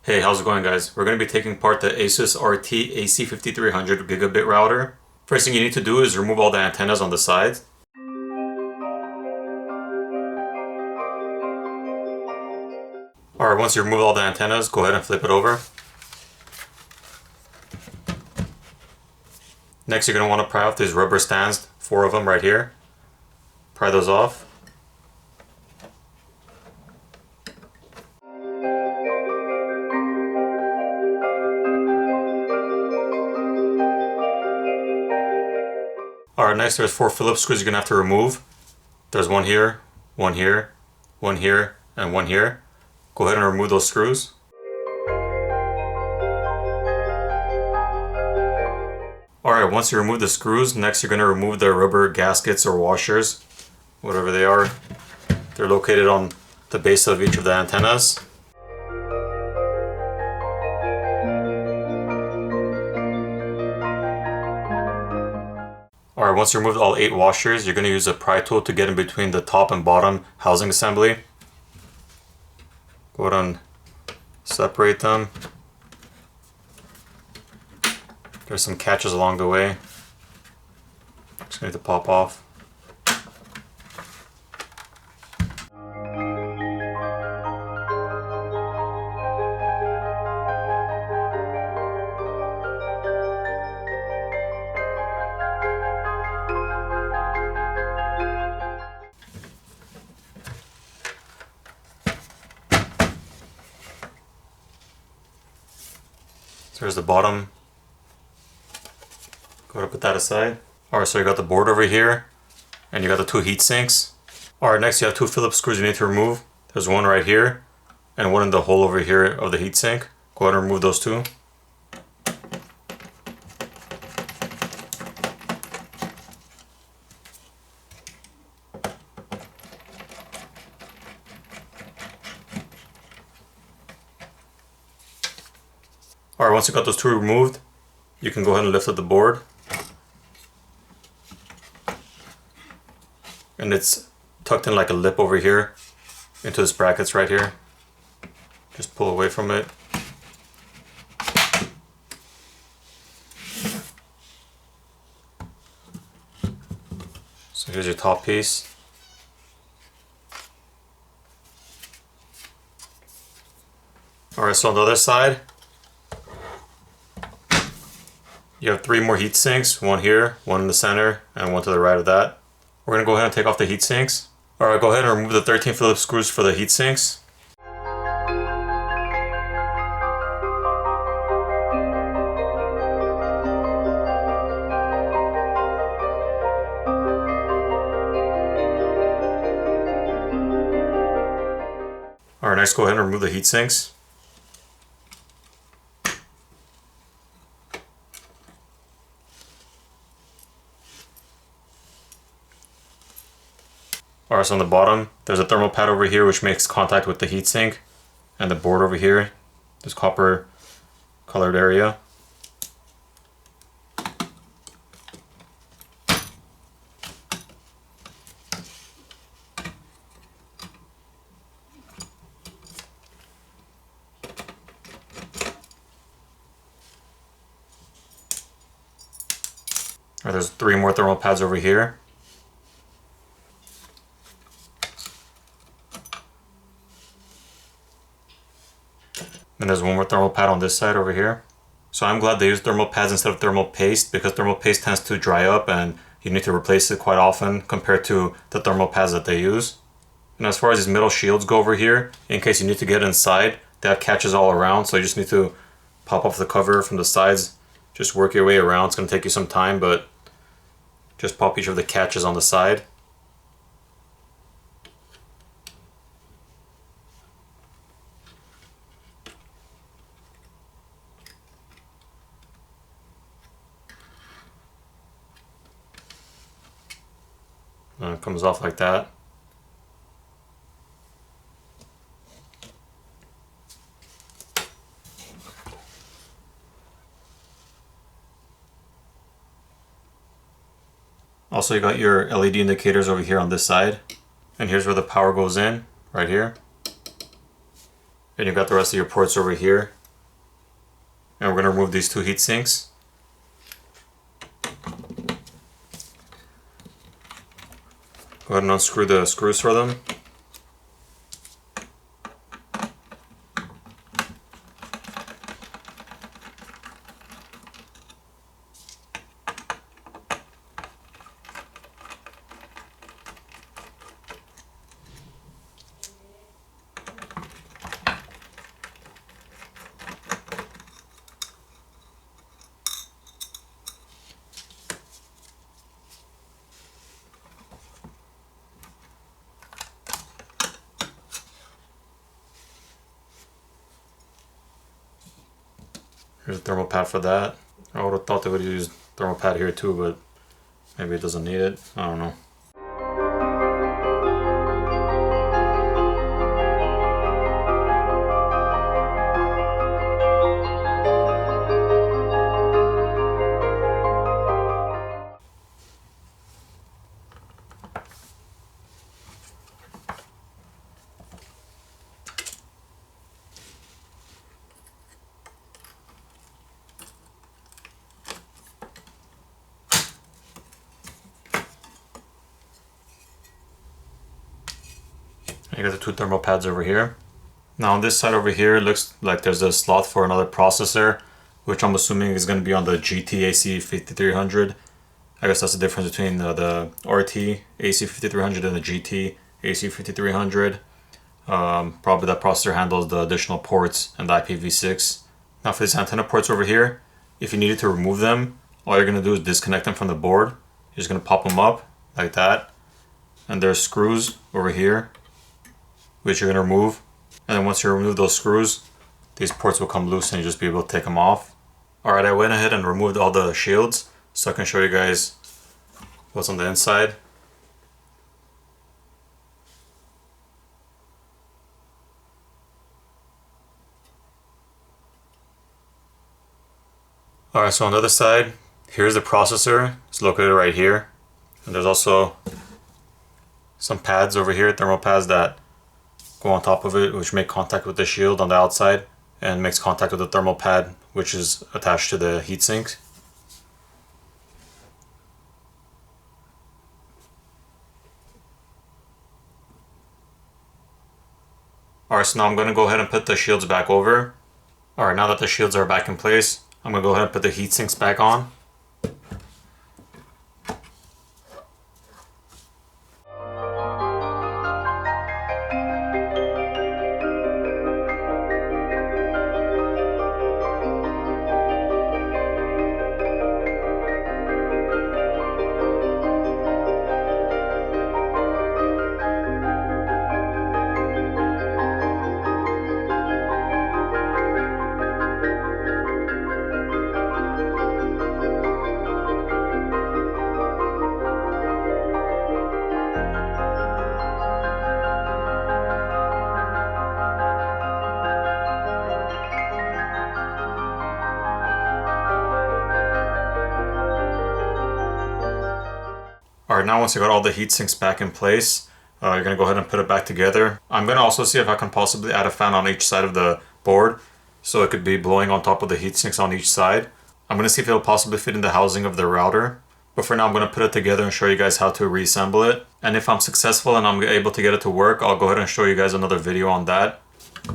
Hey, how's it going, guys? We're going to be taking apart the Asus RT AC5300 Gigabit router. First thing you need to do is remove all the antennas on the side. Alright, once you remove all the antennas, go ahead and flip it over. Next, you're going to want to pry off these rubber stands, 4 of them right here. Pry those off. Alright, next there's 4 Phillips screws you're going to have to remove. There's one here, one here, one here, and one here. Go ahead and remove those screws. Alright, once you remove the screws, next you're going to remove the rubber gaskets or washers, whatever they are. They're located on the base of each of the antennas. Alright, once you remove all 8 washers, you're going to use a pry tool to get in between the top and bottom housing assembly. Go ahead and separate them. There's some catches along the way. Just need to pop off. So here's the bottom. Go ahead and put that aside. Alright, so you got the board over here, and you got the 2 heat sinks. Alright, next you have 2 Phillips screws you need to remove. There's one right here, and one in the hole over here of the heat sink. Go ahead and remove those 2. Alright, once you got those 2 removed, you can go ahead and lift up the board. And it's tucked in like a lip over here into this brackets right here. Just pull away from it. So here's your top piece. Alright, so on the other side, you have 3 more heat sinks, one here, one in the center, and one to the right of that. We're going to go ahead and take off the heat sinks. Alright, go ahead and remove the 13 Phillips screws for the heat sinks. Alright, next go ahead and remove the heat sinks. Alright, so on the bottom, there's a thermal pad over here which makes contact with the heatsink, and the board over here, this copper colored area. Alright, there's 3 more thermal pads over here. And there's one more thermal pad on this side over here. So I'm glad they use thermal pads instead of thermal paste, because thermal paste tends to dry up and you need to replace it quite often compared to the thermal pads that they use. And as far as these metal shields go over here, in case you need to get inside, they have catches all around, so you just need to pop off the cover from the sides, just work your way around. It's going to take you some time, but just pop each of the catches on the side. And it comes off like that. Also, you got your LED indicators over here on this side. And here's where the power goes in, right here. And you've got the rest of your ports over here And we're going to remove these two heat sinks. Go ahead and unscrew the screws for them. Here's a thermal pad for that. I would have thought they would use thermal pad here too, but maybe it doesn't need it. I don't know. You got the two thermal pads over here. Now on this side over here, it looks like there's a slot for another processor, which I'm assuming is going to be on the GT-AC5300. I guess that's the difference between the RT AC5300 and the GT AC5300. Probably that processor handles the additional ports and the IPv6. Now for these antenna ports over here, if you needed to remove them, all you're going to do is disconnect them from the board. You're just going to pop them up like that. And there's screws over here, which you're going to remove. And then once you remove those screws, these ports will come loose and you'll just be able to take them off. Alright, I went ahead and removed all the shields so I can show you guys what's on the inside. Alright, so on the other side, here's the processor. It's located right here. And there's also some pads over here, thermal pads that go on top of it, which make contact with the shield on the outside and makes contact with the thermal pad, which is attached to the heatsink. Alright, so now I'm going to go ahead and put the shields back over. Alright, now that the shields are back in place, I'm going to go ahead and put the heatsinks back on. Alright, now once you got all the heat sinks back in place, you're going to go ahead and put it back together. I'm going to also see if I can possibly add a fan on each side of the board, so it could be blowing on top of the heat sinks on each side. I'm going to see if it'll possibly fit in the housing of the router. But for now, I'm going to put it together and show you guys how to reassemble it. And if I'm successful and I'm able to get it to work, I'll go ahead and show you guys another video on that.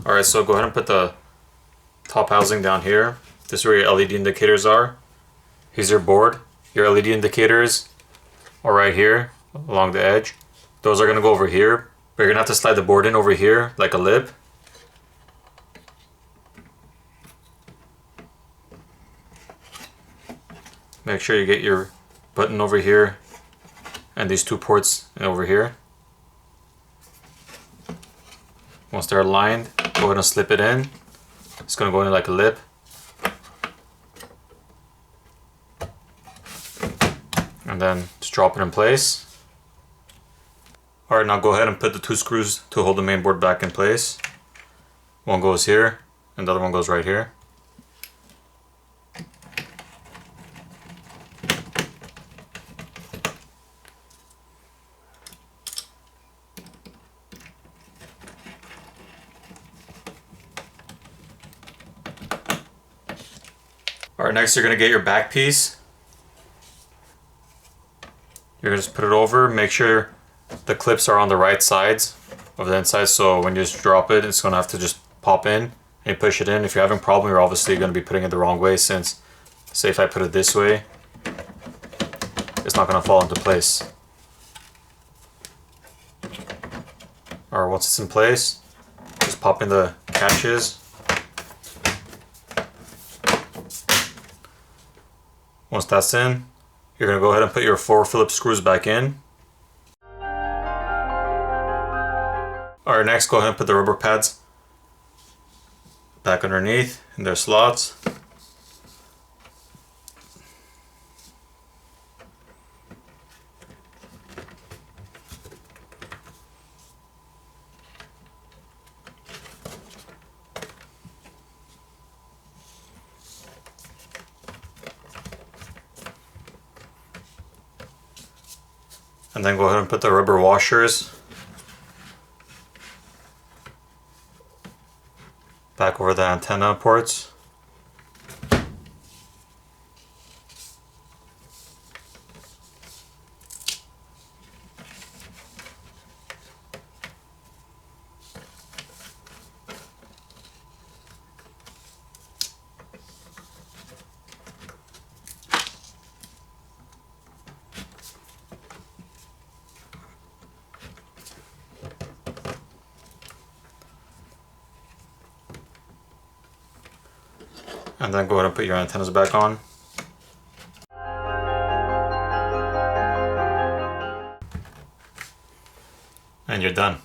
Alright, so go ahead and put the top housing down here. This is where your LED indicators are. Here's your board. Your LED indicators are right here along the edge. Those are going to go over here. But you're going to have to slide the board in over here like a lip. Make sure you get your button over here and these two ports over here. Once they're aligned, go ahead and slip it in. It's going to go in like a lip. And then just drop it in place. Alright, now go ahead and put the two screws to hold the main board back in place. One goes here and the other one goes right here. Alright, next you're going to get your back piece. You're going to just put it over, make sure the clips are on the right sides of the inside, so when you just drop it, it's going to have to just pop in and push it in. If you're having a problem, you're obviously going to be putting it the wrong way, since say if I put it this way, it's not going to fall into place. Alright, once it's in place, just pop in the catches. Once that's in, you're going to go ahead and put your 4 Phillips screws back in. Alright, next go ahead and put the rubber pads back underneath in their slots. And then go ahead and put the rubber washers back over the antenna ports. And then go ahead and put your antennas back on. And you're done.